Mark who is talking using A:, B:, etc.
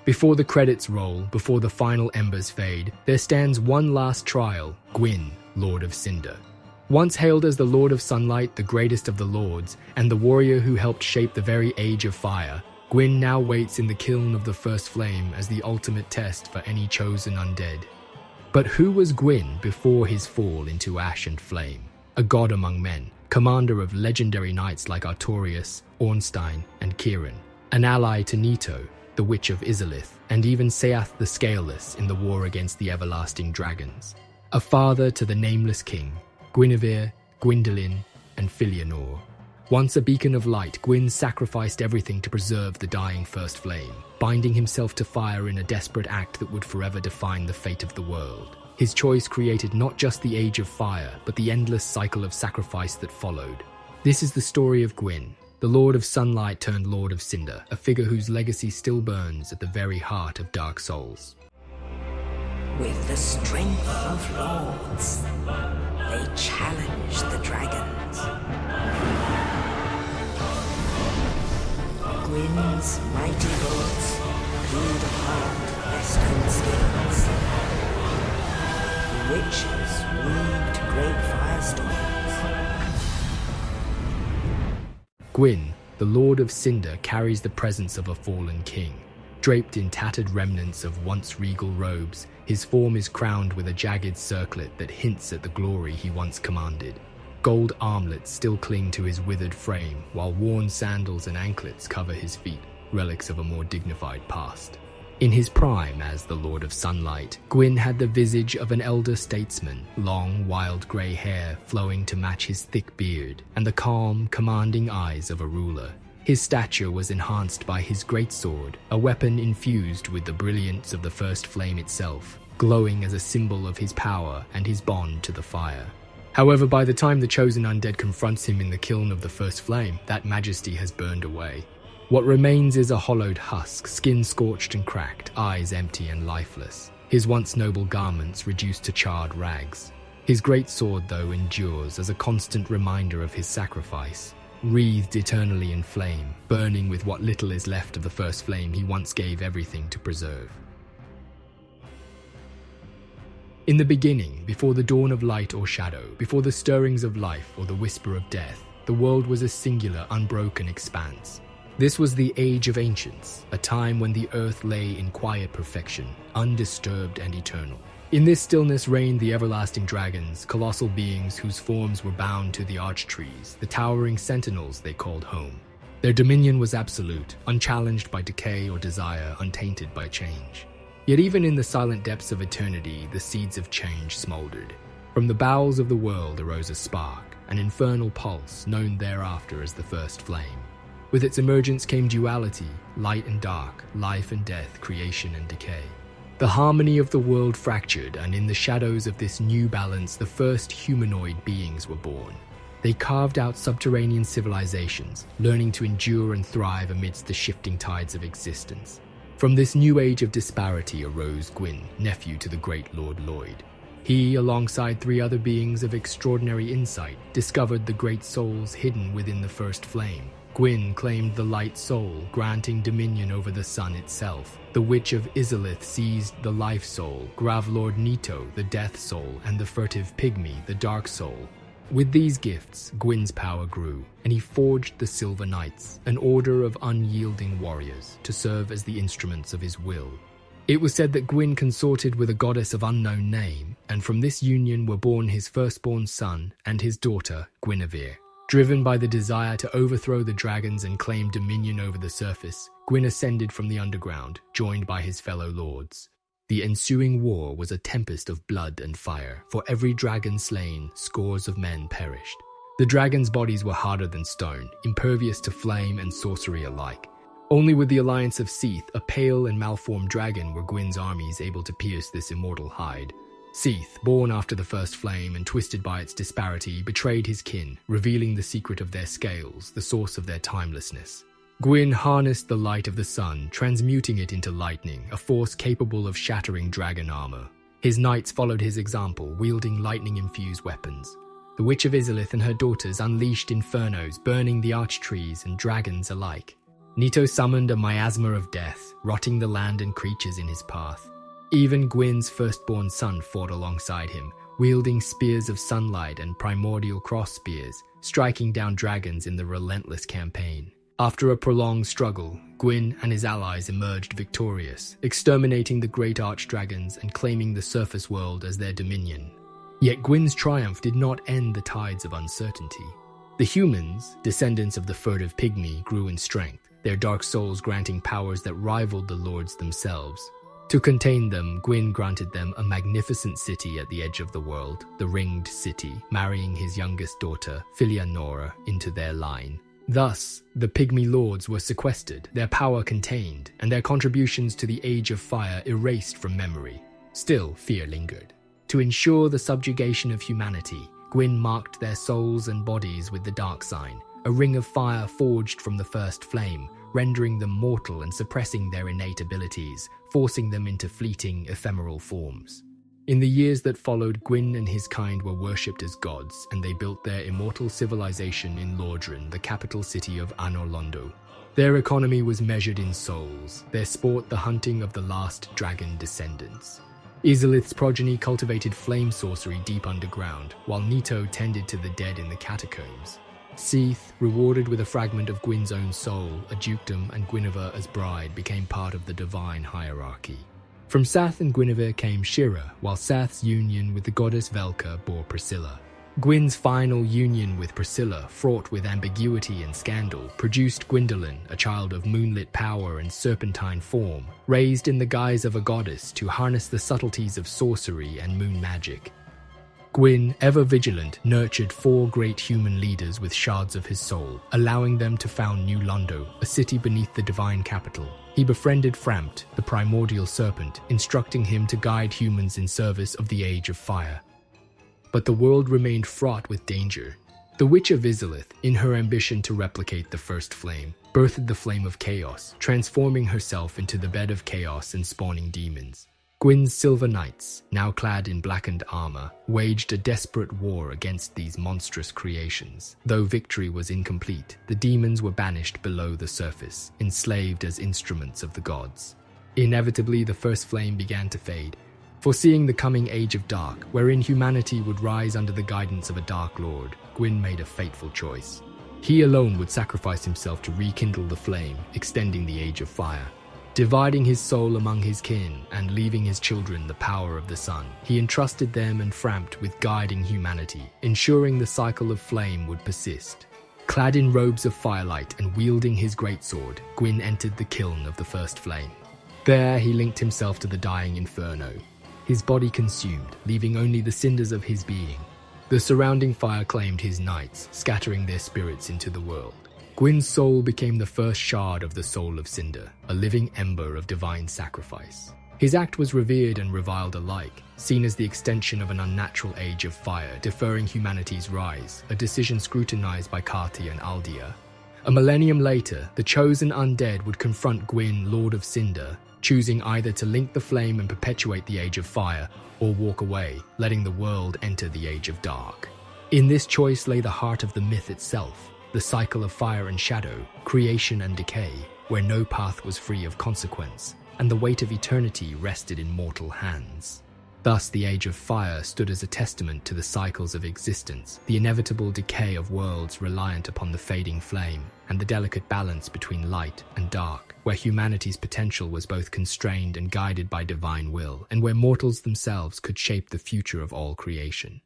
A: Before the credits roll, before the final embers fade, there stands one last trial, Gwyn, Lord of Cinder. Once hailed as the Lord of Sunlight, the greatest of the lords, and the warrior who helped shape the very age of fire, Gwyn now waits in the kiln of the first flame as the ultimate test for any chosen undead. But who was Gwyn before his fall into ash and flame? A god among men, commander of legendary knights like Artorias, Ornstein, and Kieran, an ally to Nito, the Witch of Izalith, and even Seath the Scaleless in the war against the everlasting dragons. A father to the nameless king, Guinevere, Gwyndolin, and Filianor. Once a beacon of light, Gwyn sacrificed everything to preserve the dying first flame, binding himself to fire in a desperate act that would forever define the fate of the world. His choice created not just the Age of Fire, but the endless cycle of sacrifice that followed. This is the story of Gwyn, the Lord of Sunlight turned Lord of Cinder, a figure whose legacy still burns at the very heart of Dark Souls.
B: With the strength of lords, they challenge the dragons. Gwyn's mighty lords peeled apart their stone skills. The witches weaved great firestorms.
A: Gwyn, the Lord of Cinder, carries the presence of a fallen king. Draped in tattered remnants of once regal robes, his form is crowned with a jagged circlet that hints at the glory he once commanded. Gold armlets still cling to his withered frame, while worn sandals and anklets cover his feet, relics of a more dignified past. In his prime as the Lord of Sunlight, Gwyn had the visage of an elder statesman, long, wild grey hair flowing to match his thick beard, and the calm, commanding eyes of a ruler. His stature was enhanced by his greatsword, a weapon infused with the brilliance of the first flame itself, glowing as a symbol of his power and his bond to the fire. However, by the time the chosen undead confronts him in the kiln of the first flame, that majesty has burned away. What remains is a hollowed husk, skin scorched and cracked, eyes empty and lifeless, his once noble garments reduced to charred rags. His great sword, though, endures as a constant reminder of his sacrifice, wreathed eternally in flame, burning with what little is left of the first flame he once gave everything to preserve. In the beginning, before the dawn of light or shadow, before the stirrings of life or the whisper of death, the world was a singular, unbroken expanse. This was the Age of Ancients, a time when the earth lay in quiet perfection, undisturbed and eternal. In this stillness reigned the everlasting dragons, colossal beings whose forms were bound to the arch trees, the towering sentinels they called home. Their dominion was absolute, unchallenged by decay or desire, untainted by change. Yet even in the silent depths of eternity, the seeds of change smoldered. From the bowels of the world arose a spark, an infernal pulse known thereafter as the First Flame. With its emergence came duality, light and dark, life and death, creation and decay. The harmony of the world fractured, and in the shadows of this new balance, the first humanoid beings were born. They carved out subterranean civilizations, learning to endure and thrive amidst the shifting tides of existence. From this new age of disparity arose Gwyn, nephew to the great Lord Lloyd. He, alongside three other beings of extraordinary insight, discovered the great souls hidden within the First Flame. Gwyn claimed the light soul, granting dominion over the sun itself. The Witch of Izalith seized the life soul, Gravlord Nito, the death soul, and the furtive pygmy, the dark soul. With these gifts, Gwyn's power grew, and he forged the Silver Knights, an order of unyielding warriors, to serve as the instruments of his will. It was said that Gwyn consorted with a goddess of unknown name, and from this union were born his firstborn son and his daughter, Guinevere. Driven by the desire to overthrow the dragons and claim dominion over the surface, Gwyn ascended from the underground, joined by his fellow lords. The ensuing war was a tempest of blood and fire. For every dragon slain, scores of men perished. The dragons' bodies were harder than stone, impervious to flame and sorcery alike. Only with the alliance of Seath, a pale and malformed dragon, were Gwyn's armies able to pierce this immortal hide. Seath, born after the First Flame and twisted by its disparity, betrayed his kin, revealing the secret of their scales, the source of their timelessness. Gwyn harnessed the light of the sun, transmuting it into lightning, a force capable of shattering dragon armor. His knights followed his example, wielding lightning-infused weapons. The Witch of Izalith and her daughters unleashed infernos, burning the arch trees and dragons alike. Nito summoned a miasma of death, rotting the land and creatures in his path. Even Gwyn's firstborn son fought alongside him, wielding spears of sunlight and primordial cross spears, striking down dragons in the relentless campaign. After a prolonged struggle, Gwyn and his allies emerged victorious, exterminating the great archdragons and claiming the surface world as their dominion. Yet Gwyn's triumph did not end the tides of uncertainty. The humans, descendants of the furtive pygmy, grew in strength, their dark souls granting powers that rivaled the lords themselves. To contain them, Gwyn granted them a magnificent city at the edge of the world, the Ringed City, marrying his youngest daughter, Filianora, into their line. Thus, the pygmy lords were sequestered, their power contained, and their contributions to the Age of Fire erased from memory. Still, fear lingered. To ensure the subjugation of humanity, Gwyn marked their souls and bodies with the dark sign, a ring of fire forged from the first flame, rendering them mortal and suppressing their innate abilities, forcing them into fleeting, ephemeral forms. In the years that followed, Gwyn and his kind were worshipped as gods, and they built their immortal civilization in Lordran, the capital city of Anor Londo. Their economy was measured in souls, their sport the hunting of the last dragon descendants. Izalith's progeny cultivated flame sorcery deep underground, while Nito tended to the dead in the catacombs. Seath, rewarded with a fragment of Gwyn's own soul, a dukedom, and Guinevere as bride, became part of the divine hierarchy. From Sath and Guinevere came Shira, while Sath's union with the goddess Velka bore Priscilla. Gwyn's final union with Priscilla, fraught with ambiguity and scandal, produced Gwyndolin, a child of moonlit power and serpentine form, raised in the guise of a goddess to harness the subtleties of sorcery and moon magic. Gwyn, ever vigilant, nurtured 4 great human leaders with shards of his soul, allowing them to found New Londo, a city beneath the divine capital. He befriended Frampt, the primordial serpent, instructing him to guide humans in service of the Age of Fire. But the world remained fraught with danger. The Witch of Izalith, in her ambition to replicate the first flame, birthed the flame of chaos, transforming herself into the bed of chaos and spawning demons. Gwyn's Silver Knights, now clad in blackened armor, waged a desperate war against these monstrous creations. Though victory was incomplete, the demons were banished below the surface, enslaved as instruments of the gods. Inevitably, the first flame began to fade, foreseeing the coming Age of Dark, wherein humanity would rise under the guidance of a Dark Lord. Gwyn made a fateful choice. He alone would sacrifice himself to rekindle the flame, extending the Age of Fire. Dividing his soul among his kin and leaving his children the power of the sun, he entrusted them and Frampt with guiding humanity, ensuring the cycle of flame would persist. Clad in robes of firelight and wielding his greatsword, Gwyn entered the kiln of the first flame. There he linked himself to the dying inferno, his body consumed, leaving only the cinders of his being. The surrounding fire claimed his knights, scattering their spirits into the world. Gwyn's soul became the first shard of the soul of Cinder, a living ember of divine sacrifice. His act was revered and reviled alike, seen as the extension of an unnatural Age of Fire, deferring humanity's rise, a decision scrutinized by Kati and Aldia. A millennium later, the chosen undead would confront Gwyn, Lord of Cinder, choosing either to link the flame and perpetuate the Age of Fire, or walk away, letting the world enter the Age of Dark. In this choice lay the heart of the myth itself, the cycle of fire and shadow, creation and decay, where no path was free of consequence, and the weight of eternity rested in mortal hands. Thus, the Age of Fire stood as a testament to the cycles of existence, the inevitable decay of worlds reliant upon the fading flame, and the delicate balance between light and dark, where humanity's potential was both constrained and guided by divine will, and where mortals themselves could shape the future of all creation.